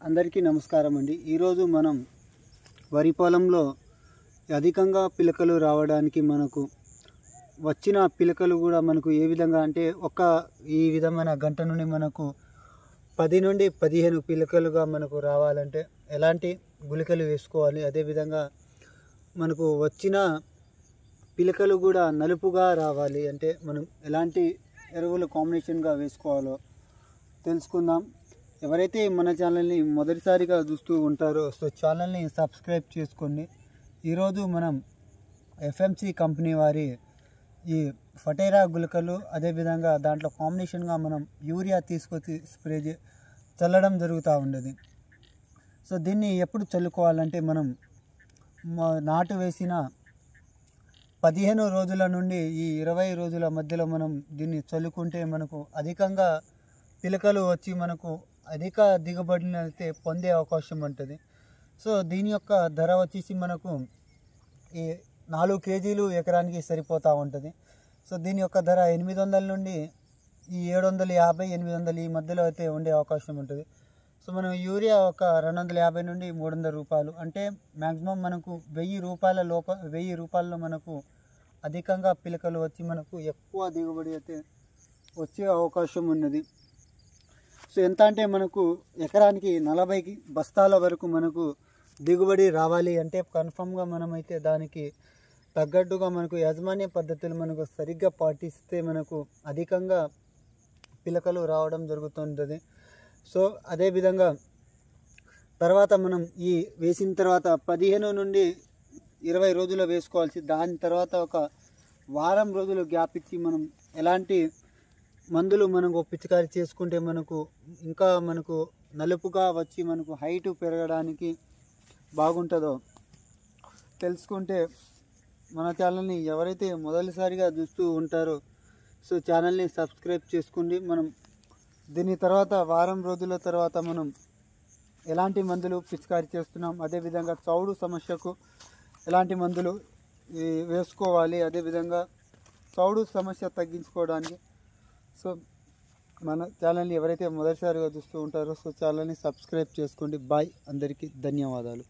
అందరికీ నమస్కారం అండి। ఈరోజు మనం వరి పొలంలో అధికంగా పిలకలు రావడానికి మనకు వచ్చిన పిలకలు కూడా మనకు ఏ విధంగా అంటే ఈ విధమైన గంట నుండి మనకు 10 నుండి 15 పిలకలుగా మనకు రావాలంటే ఎలాంటి గుళికలు వేసుకోవాలి, అదే విధంగా మనకు వచ్చిన పిలకలు కూడా నలుపుగా రావాలి అంటే మనం ఎలాంటి ఎరువులు కాంబినేషన్గా వేసుకోవాలో తెలుసుకుందాం। ఎవరైతే మన ఛానల్ని మొదటిసారిగా చూస్తూ ఉంటారో సో ఛానల్ని సబ్స్క్రైబ్ చేసుకోండి। ఈరోజు మనం ఎఫ్ఎంసి కంపెనీ వారి ఈ ఫటేరా గుళికలు అదేవిధంగా దాంట్లో కాంబినేషన్గా మనం యూరియా తీసుకొచ్చి చల్లడం జరుగుతూ ఉండేది। సో దీన్ని ఎప్పుడు చల్లుకోవాలంటే మనం నాటు వేసిన 15 రోజుల నుండి ఈ 20 రోజుల మధ్యలో మనం దీన్ని చల్లుకుంటే మనకు అధికంగా పిలకలు వచ్చి మనకు అధిక దిగుబడిని అయితే పొందే అవకాశం ఉంటుంది। సో దీని యొక్క ధర వచ్చేసి మనకు ఈ 4 కేజీలు ఎకరానికి సరిపోతూ ఉంటుంది। సో దీని యొక్క ధర 800 నుండి ఈ 750 800 ఈ మధ్యలో అయితే ఉండే అవకాశం ఉంటుంది। సో మనం యూరియా ఒక 250 నుండి 300 రూపాయలు అంటే మ్యాక్సిమం మనకు 1000 రూపాయల్లో మనకు అధికంగా పిలకలు వచ్చి మనకు ఎక్కువ దిగుబడి అయితే వచ్చే అవకాశం ఉన్నది। సో ఎంత అంటే మనకు ఎకరానికి 40 బస్తాల వరకు మనకు దిగుబడి రావాలి అంటే కన్ఫామ్గా మనమైతే దానికి తగ్గట్టుగా మనకు యాజమాన్య పద్ధతులు మనకు సరిగ్గా పాటిస్తే మనకు అధికంగా పిలకలు రావడం జరుగుతుంటుంది। సో అదేవిధంగా తర్వాత మనం ఈ వేసిన తర్వాత 15 నుండి 20 రోజులు వేసుకోవాల్సి, దాని తర్వాత ఒక వారం రోజులు గ్యాప్ ఇచ్చి మనం ఎలాంటి మందులు మనకు పిచికారీ చేసుకుంటే మనకు ఇంకా మనకు నలుపుగా వచ్చి మనకు హైట్ పెరగడానికి బాగుంటుందో తెలుసుకుంటే మన ఛానల్ని ఎవరైతే మొదటిసారిగా చూస్తూ ఉంటారో సో ఛానల్ని సబ్స్క్రైబ్ చేసుకోండి। మనం దీని తర్వాత వారం రోజుల తర్వాత మనం ఎలాంటి మందులు పిచికారీ చేస్తున్నాం, అదేవిధంగా చౌడు సమస్యకు ఎలాంటి మందులు వేసుకోవాలి, అదేవిధంగా చౌడు సమస్య తగ్గించుకోవడానికి సో మన ఛానల్ని ఎవరైతే మొదటిసారిగా చూస్తూ ఉంటారో సో ఛానల్ని సబ్స్క్రైబ్ చేసుకోండి। బాయ్, అందరికీ ధన్యవాదాలు।